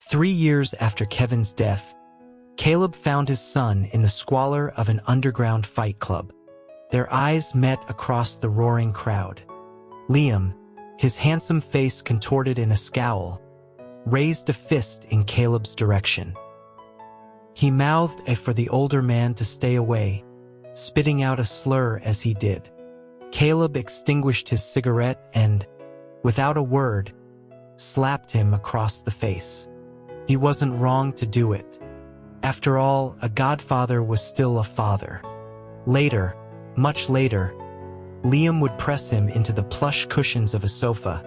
3 years after Kevin's death, Caleb found his son in the squalor of an underground fight club. Their eyes met across the roaring crowd. Liam, his handsome face contorted in a scowl, raised a fist in Caleb's direction. He mouthed for the older man to stay away, spitting out a slur as he did. Caleb extinguished his cigarette and, without a word, slapped him across the face. He wasn't wrong to do it. After all, a godfather was still a father. Later, much later, Liam would press him into the plush cushions of a sofa,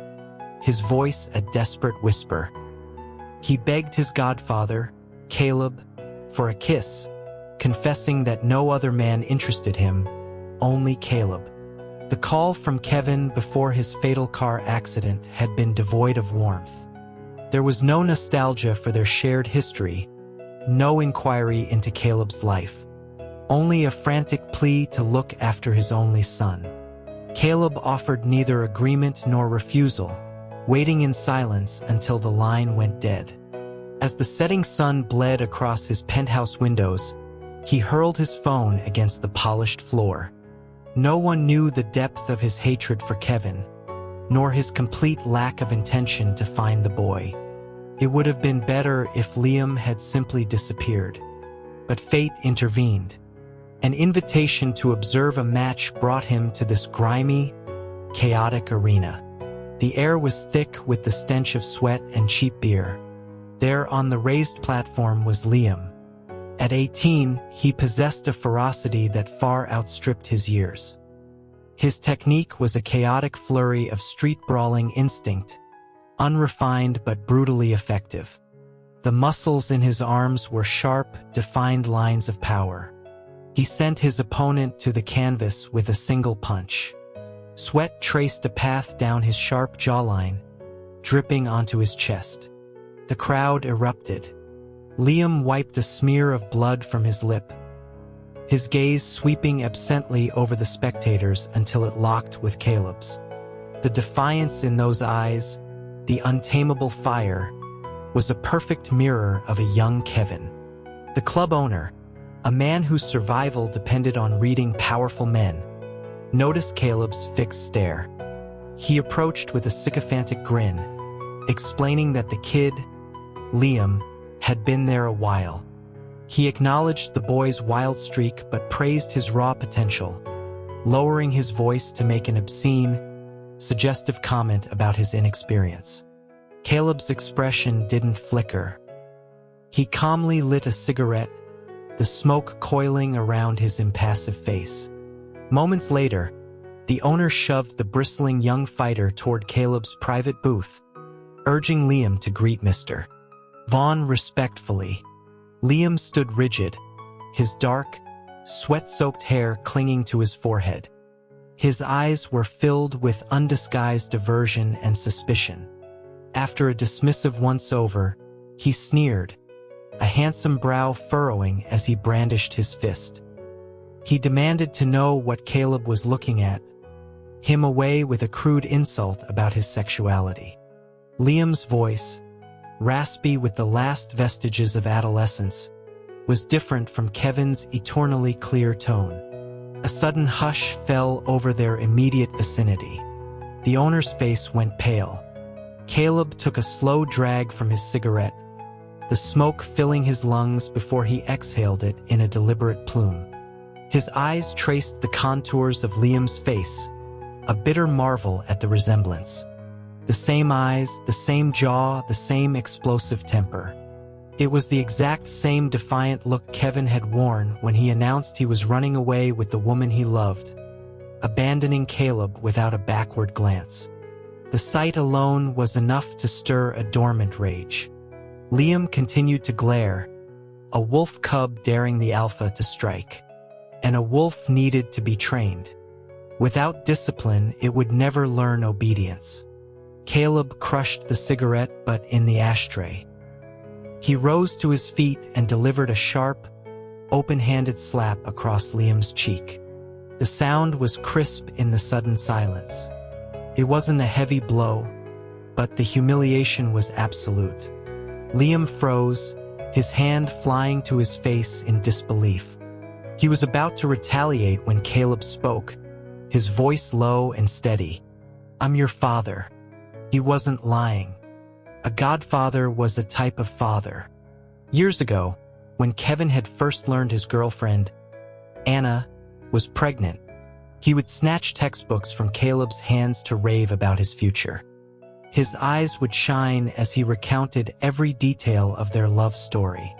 his voice a desperate whisper. He begged his godfather, Caleb, for a kiss, confessing that no other man interested him, only Caleb. The call from Kevin before his fatal car accident had been devoid of warmth. There was no nostalgia for their shared history, no inquiry into Caleb's life, only a frantic plea to look after his only son. Caleb offered neither agreement nor refusal, waiting in silence until the line went dead. As the setting sun bled across his penthouse windows, he hurled his phone against the polished floor. No one knew the depth of his hatred for Kevin, nor his complete lack of intention to find the boy. It would have been better if Liam had simply disappeared. But fate intervened. An invitation to observe a match brought him to this grimy, chaotic arena. The air was thick with the stench of sweat and cheap beer. There on the raised platform was Liam. At 18, he possessed a ferocity that far outstripped his years. His technique was a chaotic flurry of street-brawling instinct, unrefined but brutally effective. The muscles in his arms were sharp, defined lines of power. He sent his opponent to the canvas with a single punch. Sweat traced a path down his sharp jawline, dripping onto his chest. The crowd erupted. Liam wiped a smear of blood from his lip, his gaze sweeping absently over the spectators until it locked with Caleb's. The defiance in those eyes, the untamable fire, was a perfect mirror of a young Kevin. The club owner, a man whose survival depended on reading powerful men, noticed Caleb's fixed stare. He approached with a sycophantic grin, explaining that the kid, Liam, had been there a while. He acknowledged the boy's wild streak but praised his raw potential, lowering his voice to make an obscene, suggestive comment about his inexperience. Caleb's expression didn't flicker. He calmly lit a cigarette, the smoke coiling around his impassive face. Moments later, the owner shoved the bristling young fighter toward Caleb's private booth, urging Liam to greet Mr. Vaughn respectfully. Liam stood rigid, his dark, sweat-soaked hair clinging to his forehead. His eyes were filled with undisguised aversion and suspicion. After a dismissive once-over, he sneered, a handsome brow furrowing as he brandished his fist. He demanded to know what Caleb was looking at, him away with a crude insult about his sexuality. Liam's voice, raspy with the last vestiges of adolescence, was different from Kevin's eternally clear tone. A sudden hush fell over their immediate vicinity. The owner's face went pale. Caleb took a slow drag from his cigarette, the smoke filling his lungs before he exhaled it in a deliberate plume. His eyes traced the contours of Liam's face, a bitter marvel at the resemblance. The same eyes, the same jaw, the same explosive temper. It was the exact same defiant look Kevin had worn when he announced he was running away with the woman he loved, abandoning Caleb without a backward glance. The sight alone was enough to stir a dormant rage. Liam continued to glare, a wolf cub daring the alpha to strike. And a wolf needed to be trained. Without discipline, it would never learn obedience. Caleb crushed the cigarette but in the ashtray. He rose to his feet and delivered a sharp, open-handed slap across Liam's cheek. The sound was crisp in the sudden silence. It wasn't a heavy blow, but the humiliation was absolute. Liam froze, his hand flying to his face in disbelief. He was about to retaliate when Caleb spoke, his voice low and steady. "I'm your father." He wasn't lying. A godfather was a type of father. Years ago, when Kevin had first learned his girlfriend, Anna, was pregnant, he would snatch textbooks from Caleb's hands to rave about his future. His eyes would shine as he recounted every detail of their love story.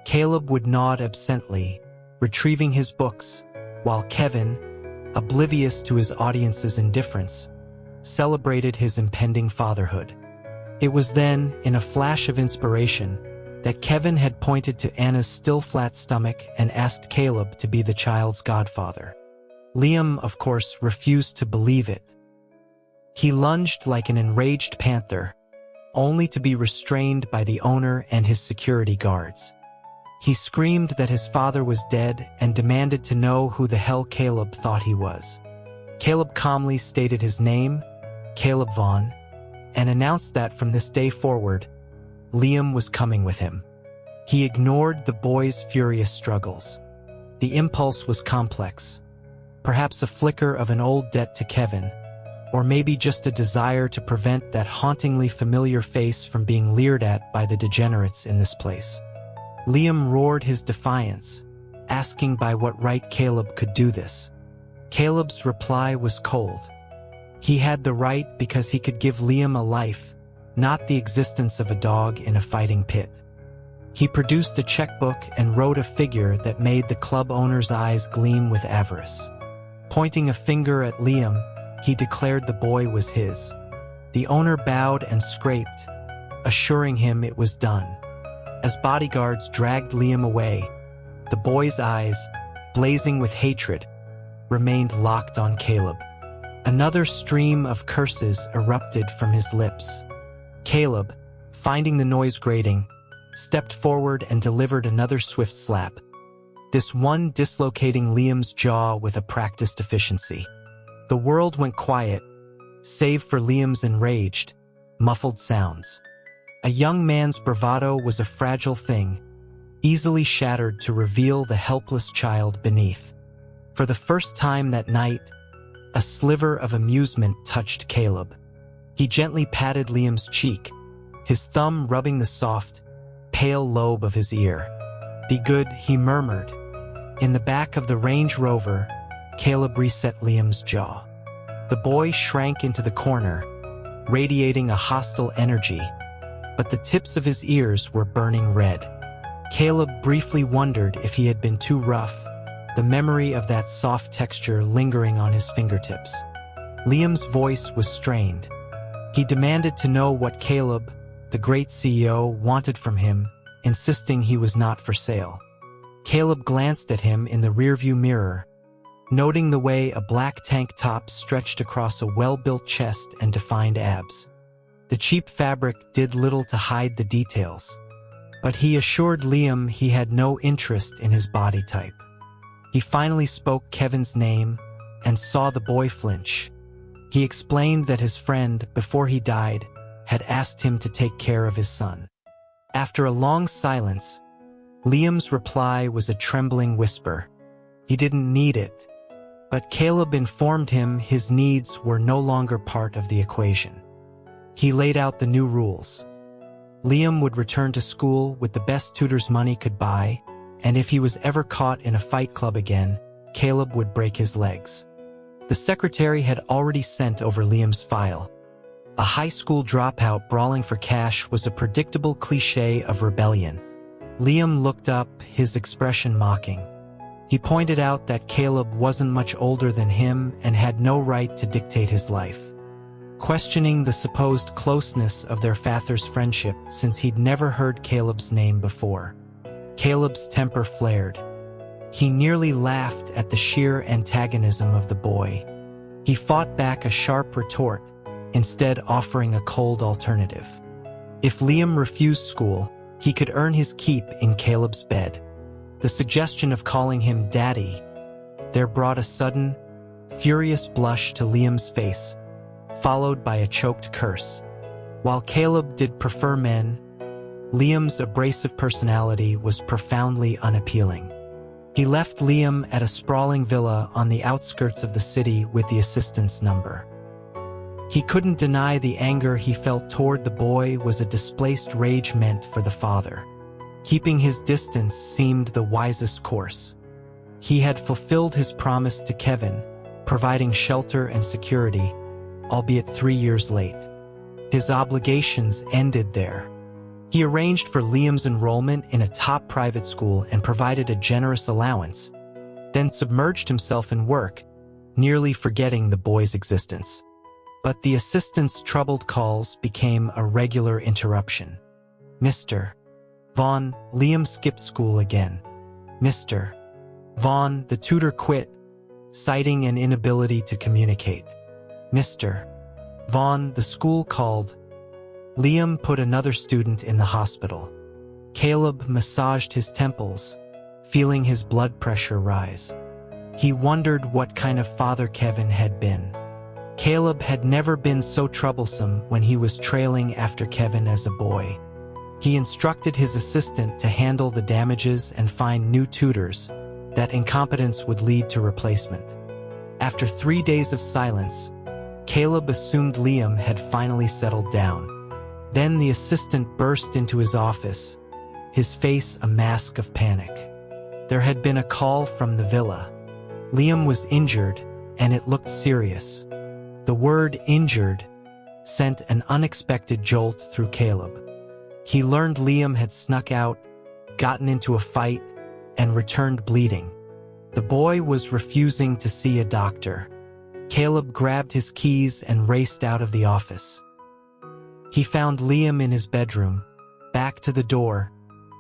Caleb would nod absently, retrieving his books, while Kevin, oblivious to his audience's indifference, celebrated his impending fatherhood. It was then, in a flash of inspiration, that Kevin had pointed to Anna's still flat stomach and asked Caleb to be the child's godfather. Liam, of course, refused to believe it. He lunged like an enraged panther, only to be restrained by the owner and his security guards. He screamed that his father was dead and demanded to know who the hell Caleb thought he was. Caleb calmly stated his name, Caleb Vaughn, and announced that from this day forward, Liam was coming with him. He ignored the boy's furious struggles. The impulse was complex, perhaps a flicker of an old debt to Kevin, or maybe just a desire to prevent that hauntingly familiar face from being leered at by the degenerates in this place. Liam roared his defiance, asking by what right Caleb could do this. Caleb's reply was cold. He had the right because he could give Liam a life, not the existence of a dog in a fighting pit. He produced a checkbook and wrote a figure that made the club owner's eyes gleam with avarice. Pointing a finger at Liam, he declared the boy was his. The owner bowed and scraped, assuring him it was done. As bodyguards dragged Liam away, the boy's eyes, blazing with hatred, remained locked on Caleb. Another stream of curses erupted from his lips. Caleb, finding the noise grating, stepped forward and delivered another swift slap, this one dislocating Liam's jaw with a practiced efficiency. The world went quiet, save for Liam's enraged, muffled sounds. A young man's bravado was a fragile thing, easily shattered to reveal the helpless child beneath. For the first time that night, a sliver of amusement touched Caleb. He gently patted Liam's cheek, his thumb rubbing the soft, pale lobe of his ear. "Be good," he murmured. In the back of the Range Rover, Caleb reset Liam's jaw. The boy shrank into the corner, radiating a hostile energy, but the tips of his ears were burning red. Caleb briefly wondered if he had been too rough, the memory of that soft texture lingering on his fingertips. Liam's voice was strained. He demanded to know what Caleb, the great CEO, wanted from him, insisting he was not for sale. Caleb glanced at him in the rearview mirror, noting the way a black tank top stretched across a well-built chest and defined abs. The cheap fabric did little to hide the details, but he assured Liam he had no interest in his body type. He finally spoke Kevin's name and saw the boy flinch. He explained that his friend, before he died, had asked him to take care of his son. After a long silence, Liam's reply was a trembling whisper. He didn't need it, but Caleb informed him his needs were no longer part of the equation. He laid out the new rules. Liam would return to school with the best tutor's money could buy, and if he was ever caught in a fight club again, Caleb would break his legs. The secretary had already sent over Liam's file. A high school dropout brawling for cash was a predictable cliché of rebellion. Liam looked up, his expression mocking. He pointed out that Caleb wasn't much older than him and had no right to dictate his life. Questioning the supposed closeness of their father's friendship since he'd never heard Caleb's name before. Caleb's temper flared. He nearly laughed at the sheer antagonism of the boy. He fought back a sharp retort, instead offering a cold alternative. If Liam refused school, he could earn his keep in Caleb's bed. The suggestion of calling him Daddy there brought a sudden, furious blush to Liam's face, followed by a choked curse. While Caleb did prefer men, Liam's abrasive personality was profoundly unappealing. He left Liam at a sprawling villa on the outskirts of the city with the assistant's number. He couldn't deny the anger he felt toward the boy was a displaced rage meant for the father. Keeping his distance seemed the wisest course. He had fulfilled his promise to Kevin, providing shelter and security, albeit 3 years late. His obligations ended there. He arranged for Liam's enrollment in a top private school and provided a generous allowance, then submerged himself in work, nearly forgetting the boy's existence. But the assistant's troubled calls became a regular interruption. Mr. Vaughn, Liam skipped school again. Mr. Vaughn, the tutor quit, citing an inability to communicate. Mr. Vaughn, the school called. Liam put another student in the hospital. Caleb massaged his temples, feeling his blood pressure rise. He wondered what kind of father Kevin had been. Caleb had never been so troublesome when he was trailing after Kevin as a boy. He instructed his assistant to handle the damages and find new tutors. That incompetence would lead to replacement. After 3 days of silence, Caleb assumed Liam had finally settled down. Then the assistant burst into his office, his face a mask of panic. There had been a call from the villa. Liam was injured, and it looked serious. The word injured sent an unexpected jolt through Caleb. He learned Liam had snuck out, gotten into a fight, and returned bleeding. The boy was refusing to see a doctor. Caleb grabbed his keys and raced out of the office. He found Liam in his bedroom, back to the door,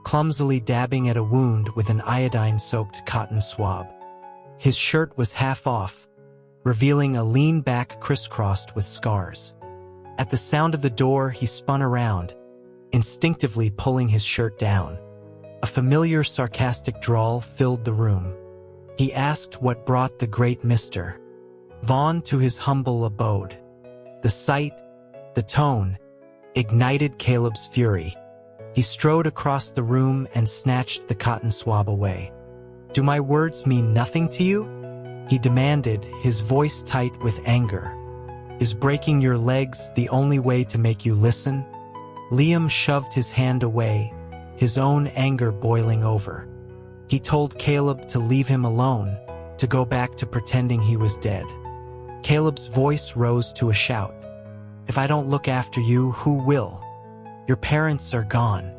clumsily dabbing at a wound with an iodine-soaked cotton swab. His shirt was half off, revealing a lean back crisscrossed with scars. At the sound of the door, he spun around, instinctively pulling his shirt down. A familiar sarcastic drawl filled the room. He asked what brought the great Mr. Vaughn to his humble abode. The sight, the tone, ignited Caleb's fury. He strode across the room and snatched the cotton swab away. "Do my words mean nothing to you?" he demanded, his voice tight with anger. "Is breaking your legs the only way to make you listen?" Liam shoved his hand away, his own anger boiling over. He told Caleb to leave him alone, to go back to pretending he was dead. Caleb's voice rose to a shout. "If I don't look after you, who will? Your parents are gone.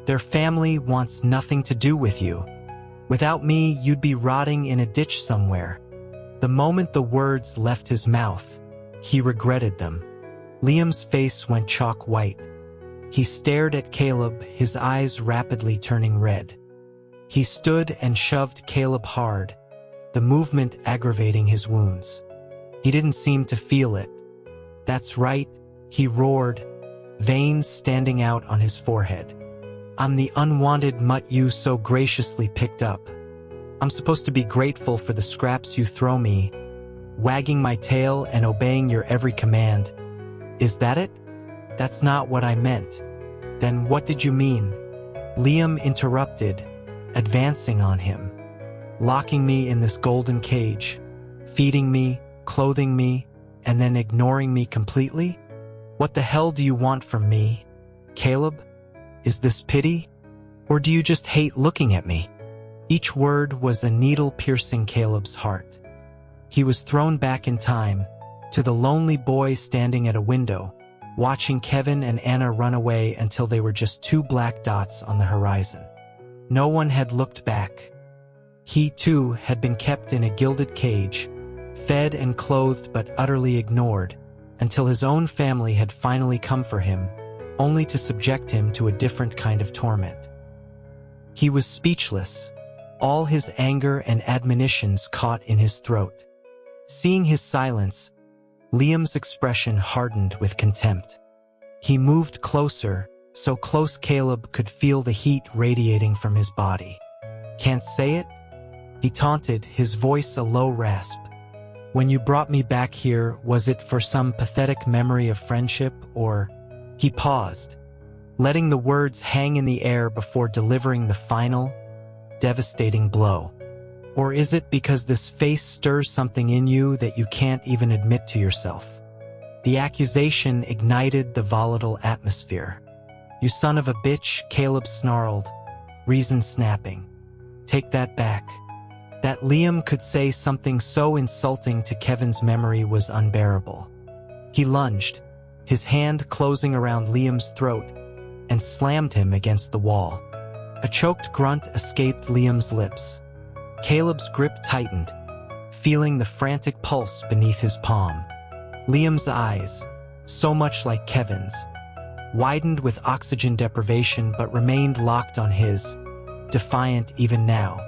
Their family wants nothing to do with you. Without me, you'd be rotting in a ditch somewhere." The moment the words left his mouth, he regretted them. Liam's face went chalk white. He stared at Caleb, his eyes rapidly turning red. He stood and shoved Caleb hard, the movement aggravating his wounds. He didn't seem to feel it. "That's right," he roared, veins standing out on his forehead. "I'm the unwanted mutt you so graciously picked up. I'm supposed to be grateful for the scraps you throw me, wagging my tail and obeying your every command. Is that it? That's not what I meant. Then what did you mean?" Liam interrupted, advancing on him. "Locking me in this golden cage, feeding me, clothing me, and then ignoring me completely? What the hell do you want from me, Caleb? Is this pity? Or do you just hate looking at me?" Each word was a needle piercing Caleb's heart. He was thrown back in time, to the lonely boy standing at a window, watching Kevin and Anna run away until they were just 2 black dots on the horizon. No one had looked back. He, too, had been kept in a gilded cage, fed and clothed but utterly ignored, until his own family had finally come for him, only to subject him to a different kind of torment. He was speechless, all his anger and admonitions caught in his throat. Seeing his silence, Liam's expression hardened with contempt. He moved closer, so close Caleb could feel the heat radiating from his body. "Can't say it?" he taunted, his voice a low rasp. "When you brought me back here, was it for some pathetic memory of friendship, or—" He paused, letting the words hang in the air before delivering the final, devastating blow? Or is it because this face stirs something in you that you can't even admit to yourself? The accusation ignited the volatile atmosphere. "You son of a bitch," Caleb snarled, reason snapping. "Take that back." That Liam could say something so insulting to Kevin's memory was unbearable. He lunged, his hand closing around Liam's throat, and slammed him against the wall. A choked grunt escaped Liam's lips. Caleb's grip tightened, feeling the frantic pulse beneath his palm. Liam's eyes, so much like Kevin's, widened with oxygen deprivation but remained locked on his, defiant even now.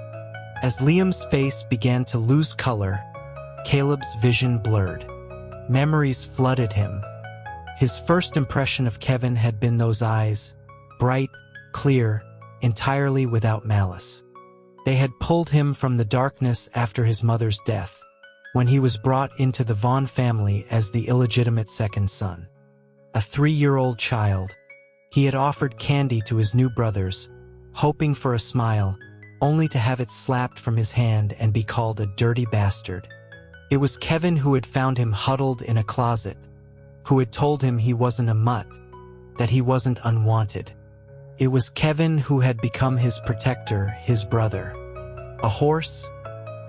As Liam's face began to lose color, Caleb's vision blurred. Memories flooded him. His first impression of Kevin had been those eyes, bright, clear, entirely without malice. They had pulled him from the darkness after his mother's death, when he was brought into the Vaughn family as the illegitimate second son. A 3-year-old child, he had offered candy to his new brothers, hoping for a smile, only to have it slapped from his hand and be called a dirty bastard. It was Kevin who had found him huddled in a closet, who had told him he wasn't a mutt, that he wasn't unwanted. It was Kevin who had become his protector, his brother. A hoarse,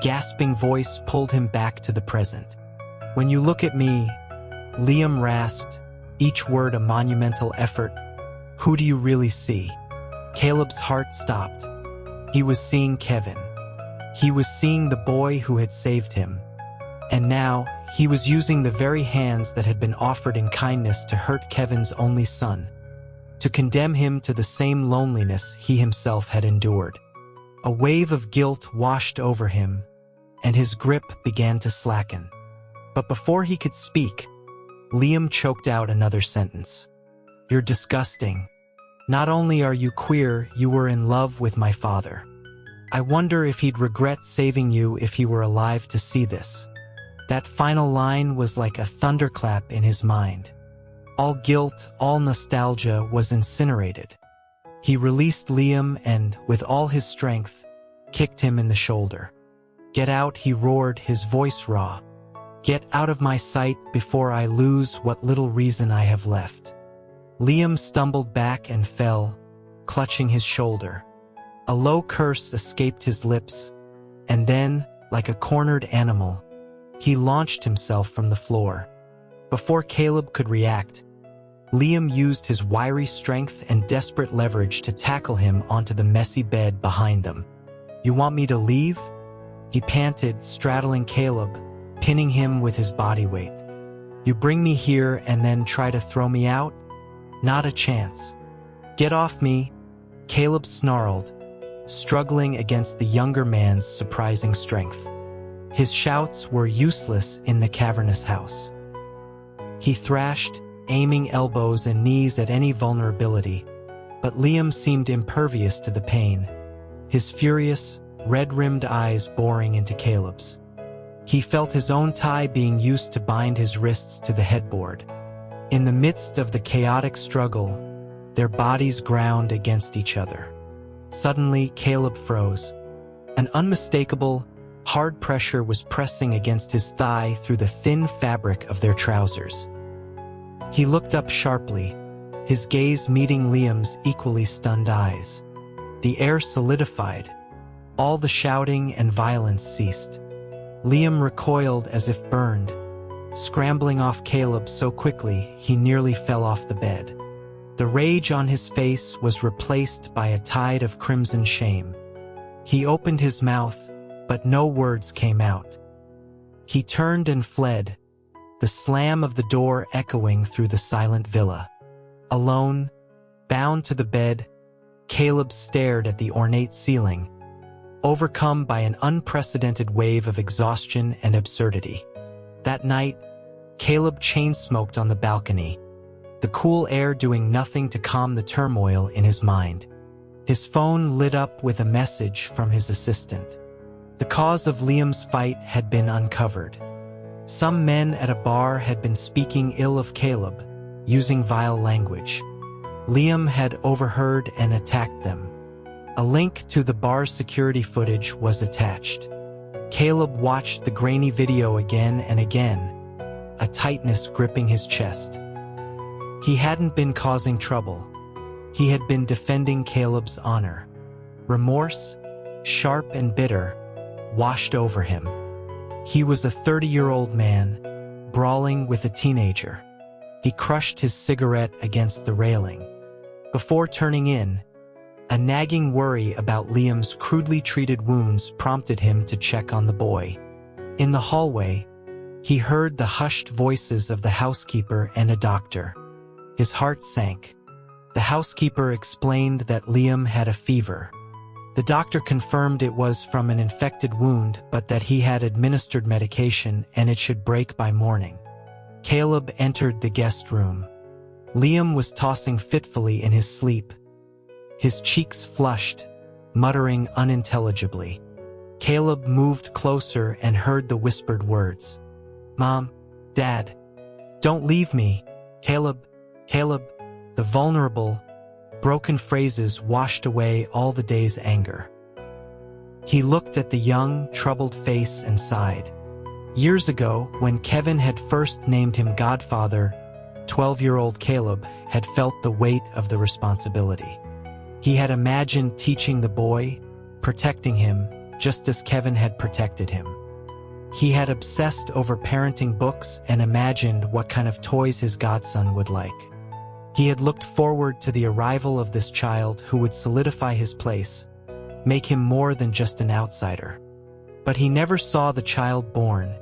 gasping voice pulled him back to the present. "When you look at me," Liam rasped, each word a monumental effort, "who do you really see?" Caleb's heart stopped. He was seeing Kevin. He was seeing the boy who had saved him. And now, he was using the very hands that had been offered in kindness to hurt Kevin's only son, to condemn him to the same loneliness he himself had endured. A wave of guilt washed over him, and his grip began to slacken. But before he could speak, Liam choked out another sentence. "You're disgusting. Not only are you queer, you were in love with my father. I wonder if he'd regret saving you if he were alive to see this." That final line was like a thunderclap in his mind. All guilt, all nostalgia was incinerated. He released Liam and, with all his strength, kicked him in the shoulder. "Get out," he roared, his voice raw. "Get out of my sight before I lose what little reason I have left." Liam stumbled back and fell, clutching his shoulder. A low curse escaped his lips, and then, like a cornered animal, he launched himself from the floor. Before Caleb could react, Liam used his wiry strength and desperate leverage to tackle him onto the messy bed behind them. "You want me to leave?" he panted, straddling Caleb, pinning him with his body weight. "You bring me here and then try to throw me out? Not a chance." "Get off me," Caleb snarled, struggling against the younger man's surprising strength. His shouts were useless in the cavernous house. He thrashed, aiming elbows and knees at any vulnerability, but Liam seemed impervious to the pain, his furious, red-rimmed eyes boring into Caleb's. He felt his own tie being used to bind his wrists to the headboard. In the midst of the chaotic struggle, their bodies ground against each other. Suddenly, Caleb froze. An unmistakable, hard pressure was pressing against his thigh through the thin fabric of their trousers. He looked up sharply, his gaze meeting Liam's equally stunned eyes. The air solidified. All the shouting and violence ceased. Liam recoiled as if burned, scrambling off Caleb so quickly he nearly fell off the bed. The rage on his face was replaced by a tide of crimson shame. He opened his mouth, but no words came out. He turned and fled, the slam of the door echoing through the silent villa. Alone, bound to the bed, Caleb stared at the ornate ceiling, overcome by an unprecedented wave of exhaustion and absurdity. That night, Caleb chain-smoked on the balcony, the cool air doing nothing to calm the turmoil in his mind. His phone lit up with a message from his assistant. The cause of Liam's fight had been uncovered. Some men at a bar had been speaking ill of Caleb, using vile language. Liam had overheard and attacked them. A link to the bar's security footage was attached. Caleb watched the grainy video again and again, a tightness gripping his chest. He hadn't been causing trouble. He had been defending Caleb's honor. Remorse, sharp and bitter, washed over him. He was a 30-year-old man, brawling with a teenager. He crushed his cigarette against the railing. Before turning in, a nagging worry about Liam's crudely treated wounds prompted him to check on the boy. In the hallway, he heard the hushed voices of the housekeeper and a doctor. His heart sank. The housekeeper explained that Liam had a fever. The doctor confirmed it was from an infected wound, but that he had administered medication and it should break by morning. Caleb entered the guest room. Liam was tossing fitfully in his sleep, his cheeks flushed, muttering unintelligibly. Caleb moved closer and heard the whispered words. "Mom, Dad, don't leave me. Caleb, Caleb." The vulnerable, broken phrases washed away all the day's anger. He looked at the young, troubled face and sighed. Years ago, when Kevin had first named him Godfather, 12-year-old Caleb had felt the weight of the responsibility. He had imagined teaching the boy, protecting him, just as Kevin had protected him. He had obsessed over parenting books and imagined what kind of toys his godson would like. He had looked forward to the arrival of this child who would solidify his place, make him more than just an outsider. But he never saw the child born,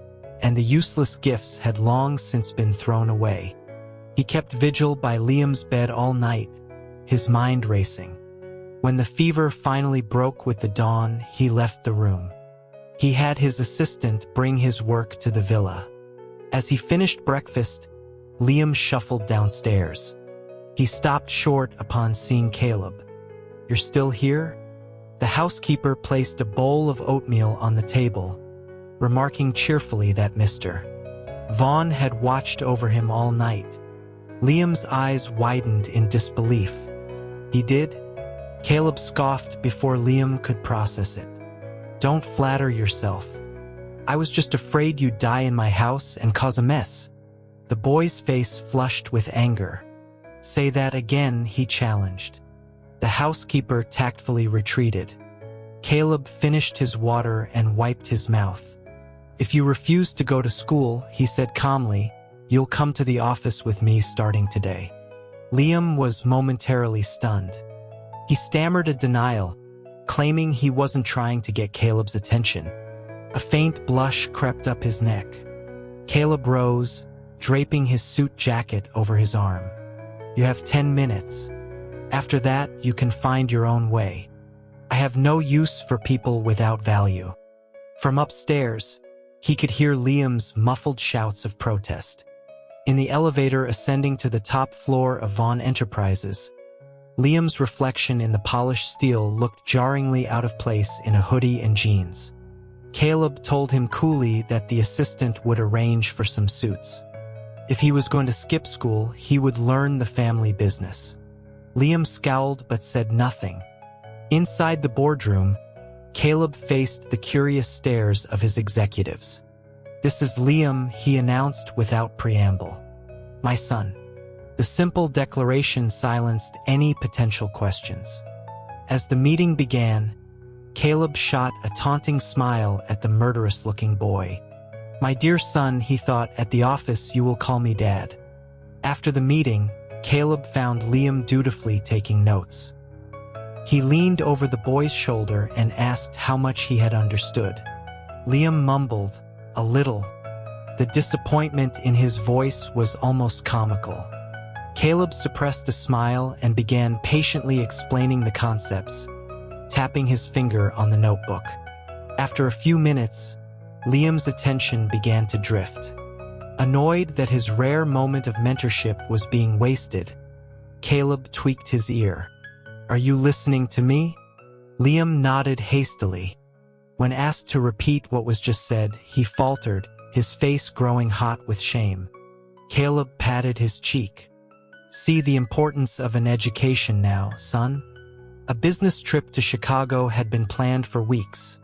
and the useless gifts had long since been thrown away. He kept vigil by Liam's bed all night, his mind racing. When the fever finally broke with the dawn, he left the room. He had his assistant bring his work to the villa. As he finished breakfast, Liam shuffled downstairs. He stopped short upon seeing Caleb. "You're still here?" The housekeeper placed a bowl of oatmeal on the table, remarking cheerfully that Mr. Vaughn had watched over him all night. Liam's eyes widened in disbelief. "He did?" Caleb scoffed before Liam could process it. "Don't flatter yourself. I was just afraid you'd die in my house and cause a mess." The boy's face flushed with anger. "Say that again," he challenged. The housekeeper tactfully retreated. Caleb finished his water and wiped his mouth. "If you refuse to go to school," he said calmly, "you'll come to the office with me starting today." Liam was momentarily stunned. He stammered a denial, claiming he wasn't trying to get Caleb's attention. A faint blush crept up his neck. Caleb rose, draping his suit jacket over his arm. "You have 10 minutes. After that, you can find your own way. I have no use for people without value." From upstairs, he could hear Liam's muffled shouts of protest. In the elevator ascending to the top floor of Vaughn Enterprises, Liam's reflection in the polished steel looked jarringly out of place in a hoodie and jeans. Caleb told him coolly that the assistant would arrange for some suits. If he was going to skip school, he would learn the family business. Liam scowled but said nothing. Inside the boardroom, Caleb faced the curious stares of his executives. "This is Liam," he announced without preamble. "My son." The simple declaration silenced any potential questions. As the meeting began, Caleb shot a taunting smile at the murderous-looking boy. "My dear son," he thought, "at the office you will call me Dad." After the meeting, Caleb found Liam dutifully taking notes. He leaned over the boy's shoulder and asked how much he had understood. Liam mumbled, "A little." The disappointment in his voice was almost comical. Caleb suppressed a smile and began patiently explaining the concepts, tapping his finger on the notebook. After a few minutes, Liam's attention began to drift. Annoyed that his rare moment of mentorship was being wasted, Caleb tweaked his ear. "Are you listening to me?" Liam nodded hastily. When asked to repeat what was just said, he faltered, his face growing hot with shame. Caleb patted his cheek. See the importance of an education now, son. A business trip to Chicago had been planned for weeks.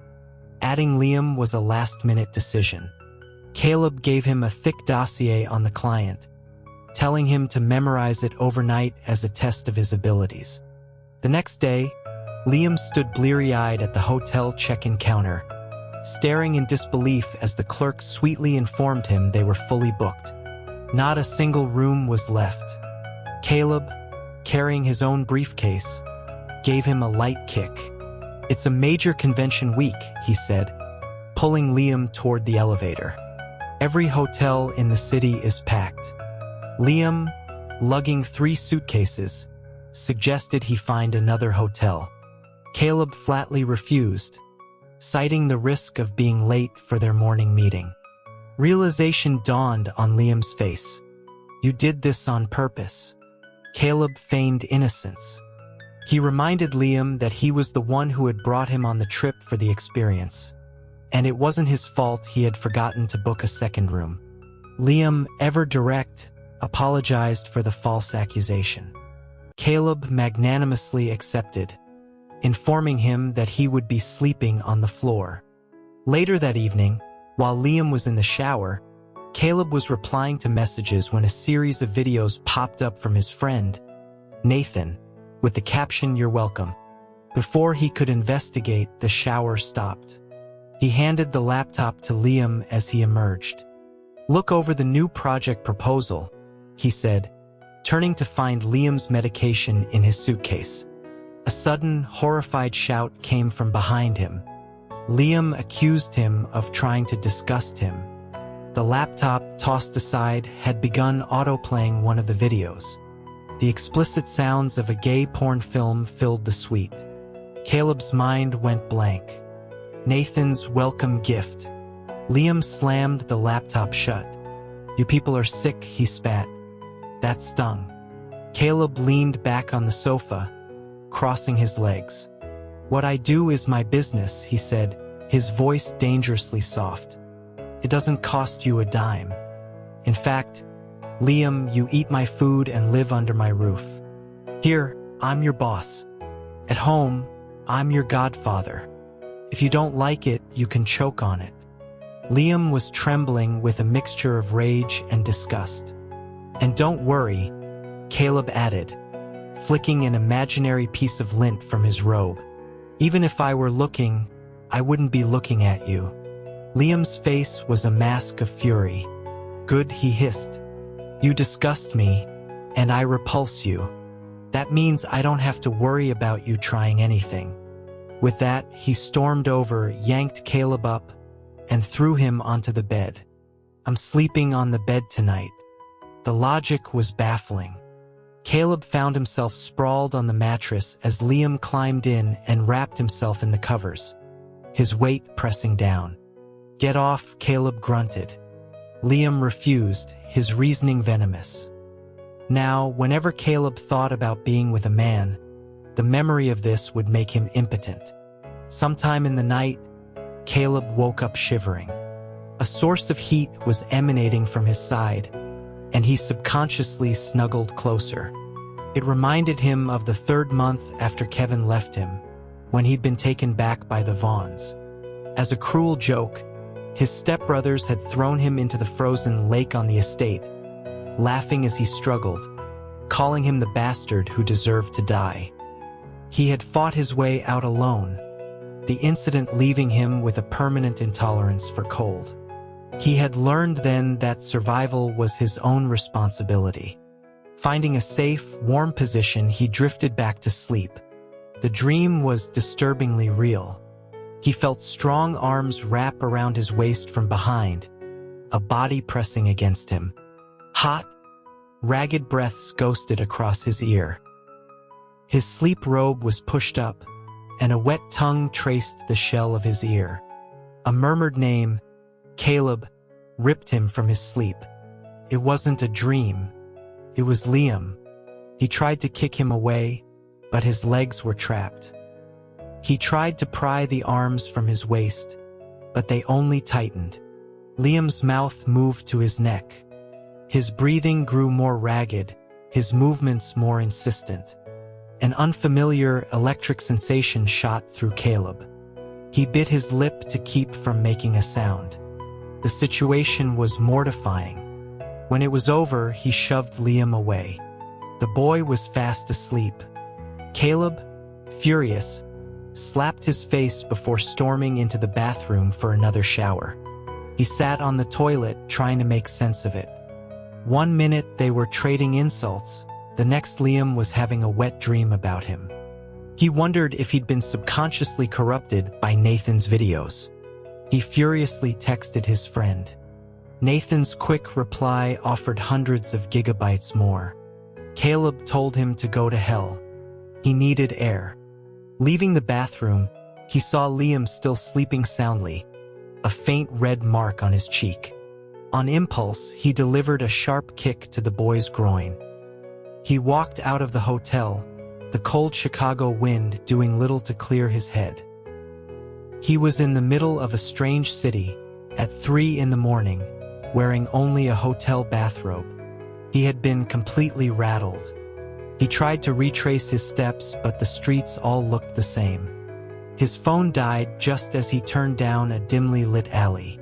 Adding Liam was a last-minute decision. Caleb gave him a thick dossier on the client, telling him to memorize it overnight as a test of his abilities. The next day, Liam stood bleary-eyed at the hotel check-in counter, staring in disbelief as the clerk sweetly informed him they were fully booked. Not a single room was left. Caleb, carrying his own briefcase, gave him a light kick. "It's a major convention week," he said, pulling Liam toward the elevator. "Every hotel in the city is packed." Liam, lugging 3 suitcases, suggested he find another hotel. Caleb flatly refused, citing the risk of being late for their morning meeting. Realization dawned on Liam's face. "You did this on purpose." Caleb feigned innocence. He reminded Liam that he was the one who had brought him on the trip for the experience, and it wasn't his fault he had forgotten to book a second room. Liam, ever direct, apologized for the false accusation. Caleb magnanimously accepted, informing him that he would be sleeping on the floor. Later that evening, while Liam was in the shower, Caleb was replying to messages when a series of videos popped up from his friend, Nathan, with the caption, "You're welcome." Before he could investigate, the shower stopped. He handed the laptop to Liam as he emerged. "Look over the new project proposal," he said, turning to find Liam's medication in his suitcase. A sudden, horrified shout came from behind him. Liam accused him of trying to disgust him. The laptop, tossed aside, had begun autoplaying one of the videos. The explicit sounds of a gay porn film filled the suite. Caleb's mind went blank. Nathan's welcome gift. Liam slammed the laptop shut. "You people are sick," he spat. That stung. Caleb leaned back on the sofa, crossing his legs. "What I do is my business," he said, his voice dangerously soft. "It doesn't cost you a dime. In fact, Liam, you eat my food and live under my roof. Here, I'm your boss. At home, I'm your godfather. If you don't like it, you can choke on it." Liam was trembling with a mixture of rage and disgust. "And don't worry," Caleb added, flicking an imaginary piece of lint from his robe. "Even if I were looking, I wouldn't be looking at you." Liam's face was a mask of fury. "Good," he hissed. "You disgust me, and I repulse you. That means I don't have to worry about you trying anything." With that, he stormed over, yanked Caleb up, and threw him onto the bed. "I'm sleeping on the bed tonight." The logic was baffling. Caleb found himself sprawled on the mattress as Liam climbed in and wrapped himself in the covers, his weight pressing down. "Get off," Caleb grunted. Liam refused, his reasoning venomous. Now, whenever Caleb thought about being with a man, the memory of this would make him impotent. Sometime in the night, Caleb woke up shivering. A source of heat was emanating from his side, and he subconsciously snuggled closer. It reminded him of the 3rd month after Kevin left him, when he'd been taken back by the Vaughns. As a cruel joke, his stepbrothers had thrown him into the frozen lake on the estate, laughing as he struggled, calling him the bastard who deserved to die. He had fought his way out alone, the incident leaving him with a permanent intolerance for cold. He had learned then that survival was his own responsibility. Finding a safe, warm position, he drifted back to sleep. The dream was disturbingly real. He felt strong arms wrap around his waist from behind, a body pressing against him. Hot, ragged breaths ghosted across his ear. His sleep robe was pushed up, and a wet tongue traced the shell of his ear. A murmured name, Caleb, ripped him from his sleep. It wasn't a dream. It was Liam. He tried to kick him away, but his legs were trapped. He tried to pry the arms from his waist, but they only tightened. Liam's mouth moved to his neck. His breathing grew more ragged, his movements more insistent. An unfamiliar electric sensation shot through Caleb. He bit his lip to keep from making a sound. The situation was mortifying. When it was over, he shoved Liam away. The boy was fast asleep. Caleb, furious, slapped his face before storming into the bathroom for another shower. He sat on the toilet trying to make sense of it. 1 minute they were trading insults, the next Liam was having a wet dream about him. He wondered if he'd been subconsciously corrupted by Nathan's videos. He furiously texted his friend. Nathan's quick reply offered hundreds of gigabytes more. Caleb told him to go to hell. He needed air. Leaving the bathroom, he saw Liam still sleeping soundly, a faint red mark on his cheek. On impulse, he delivered a sharp kick to the boy's groin. He walked out of the hotel, the cold Chicago wind doing little to clear his head. He was in the middle of a strange city, at 3 in the morning, wearing only a hotel bathrobe. He had been completely rattled. He tried to retrace his steps, but the streets all looked the same. His phone died just as he turned down a dimly lit alley.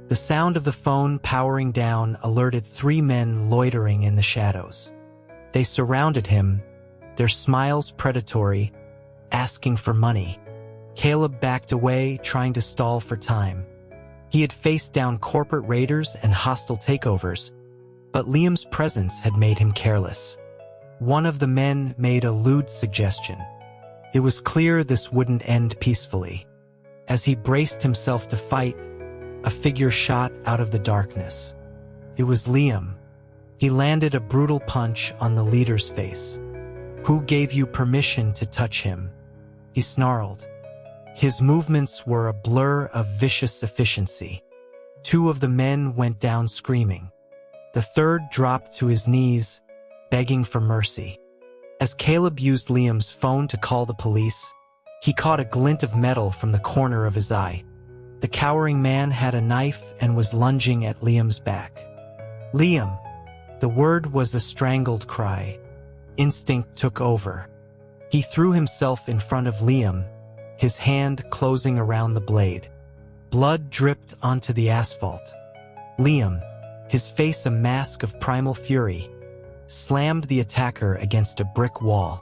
The sound of the phone powering down alerted 3 men loitering in the shadows. They surrounded him, their smiles predatory, asking for money. Caleb backed away, trying to stall for time. He had faced down corporate raiders and hostile takeovers, but Liam's presence had made him careless. One of the men made a lewd suggestion. It was clear this wouldn't end peacefully. As he braced himself to fight, a figure shot out of the darkness. It was Liam. He landed a brutal punch on the leader's face. "Who gave you permission to touch him?" he snarled. His movements were a blur of vicious efficiency. 2 of the men went down screaming. The third dropped to his knees, begging for mercy. As Caleb used Liam's phone to call the police, he caught a glint of metal from the corner of his eye. The cowering man had a knife and was lunging at Liam's back. "Liam!" The word was a strangled cry. Instinct took over. He threw himself in front of Liam, his hand closing around the blade. Blood dripped onto the asphalt. Liam, his face a mask of primal fury, slammed the attacker against a brick wall.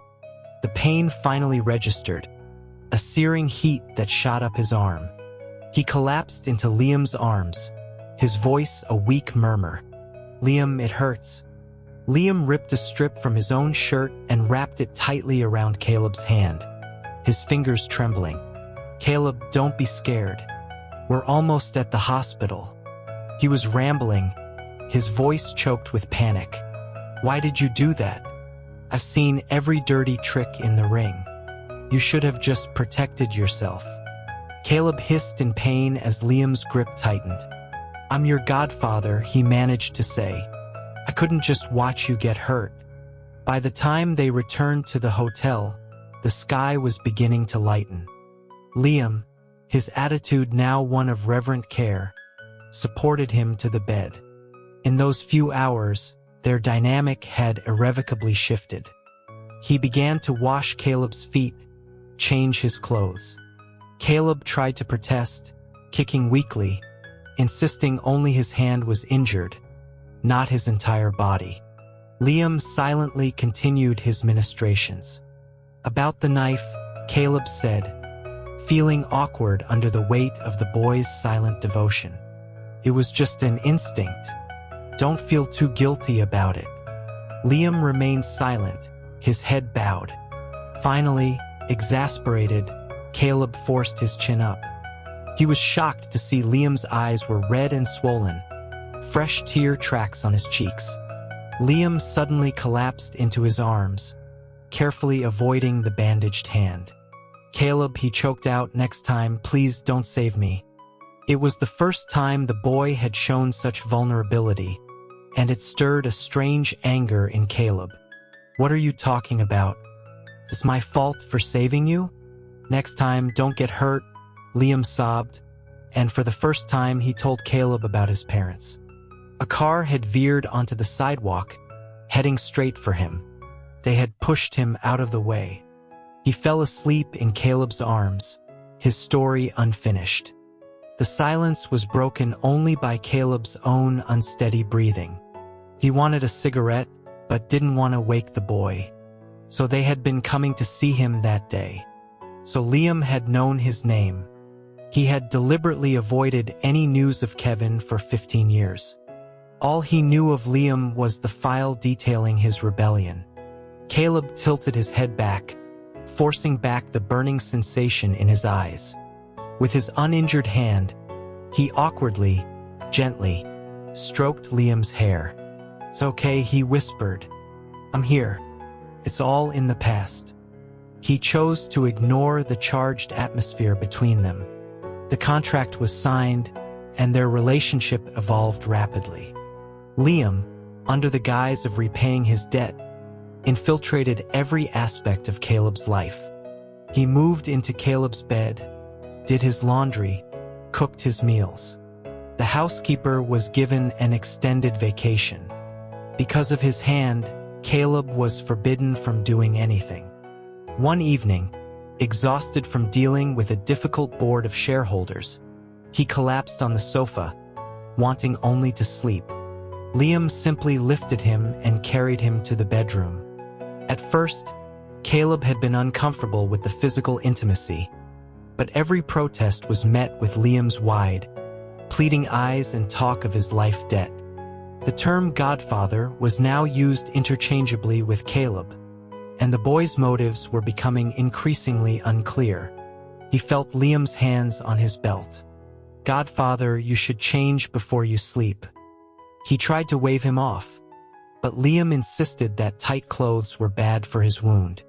The pain finally registered, a searing heat that shot up his arm. He collapsed into Liam's arms, his voice a weak murmur. "Liam, it hurts." Liam ripped a strip from his own shirt and wrapped it tightly around Caleb's hand, his fingers trembling. "Caleb, don't be scared. We're almost at the hospital." He was rambling, his voice choked with panic. "Why did you do that? I've seen every dirty trick in the ring. You should have just protected yourself." Caleb hissed in pain as Liam's grip tightened. "I'm your godfather," he managed to say. "I couldn't just watch you get hurt." By the time they returned to the hotel, the sky was beginning to lighten. Liam, his attitude now one of reverent care, supported him to the bed. In those few hours, their dynamic had irrevocably shifted. He began to wash Caleb's feet, change his clothes. Caleb tried to protest, kicking weakly, insisting only his hand was injured, not his entire body. Liam silently continued his ministrations. About the knife, Caleb said, feeling awkward under the weight of the boy's silent devotion. "It was just an instinct. Don't feel too guilty about it." Liam remained silent, his head bowed. Finally, exasperated, Caleb forced his chin up. He was shocked to see Liam's eyes were red and swollen, fresh tear tracks on his cheeks. Liam suddenly collapsed into his arms, carefully avoiding the bandaged hand. "Caleb," he choked out, "next time, please don't save me." It was the first time the boy had shown such vulnerability, and it stirred a strange anger in Caleb. "What are you talking about? Is my fault for saving you? Next time, don't get hurt," Liam sobbed, and for the first time he told Caleb about his parents. A car had veered onto the sidewalk, heading straight for him. They had pushed him out of the way. He fell asleep in Caleb's arms, his story unfinished. The silence was broken only by Caleb's own unsteady breathing. He wanted a cigarette, but didn't want to wake the boy. So they had been coming to see him that day. So Liam had known his name. He had deliberately avoided any news of Kevin for 15 years. All he knew of Liam was the file detailing his rebellion. Caleb tilted his head back, forcing back the burning sensation in his eyes. With his uninjured hand, he awkwardly, gently, stroked Liam's hair. "It's okay," he whispered. "I'm here. It's all in the past." He chose to ignore the charged atmosphere between them. The contract was signed, and their relationship evolved rapidly. Liam, under the guise of repaying his debt, infiltrated every aspect of Caleb's life. He moved into Caleb's bed, did his laundry, cooked his meals. The housekeeper was given an extended vacation. Because of his hand, Caleb was forbidden from doing anything. One evening, exhausted from dealing with a difficult board of shareholders, he collapsed on the sofa, wanting only to sleep. Liam simply lifted him and carried him to the bedroom. At first, Caleb had been uncomfortable with the physical intimacy, but every protest was met with Liam's wide, pleading eyes and talk of his life debt. The term Godfather was now used interchangeably with Caleb, and the boy's motives were becoming increasingly unclear. He felt Liam's hands on his belt. "Godfather, you should change before you sleep." He tried to wave him off, but Liam insisted that tight clothes were bad for his wound.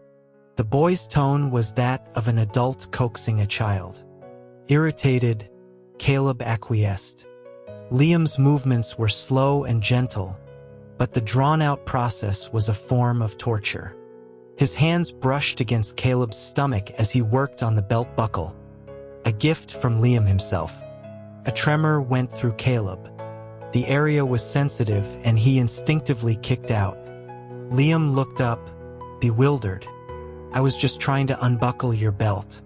The boy's tone was that of an adult coaxing a child. Irritated, Caleb acquiesced. Liam's movements were slow and gentle, but the drawn-out process was a form of torture. His hands brushed against Caleb's stomach as he worked on the belt buckle, a gift from Liam himself. A tremor went through Caleb. The area was sensitive and he instinctively kicked out. Liam looked up, bewildered. "I was just trying to unbuckle your belt."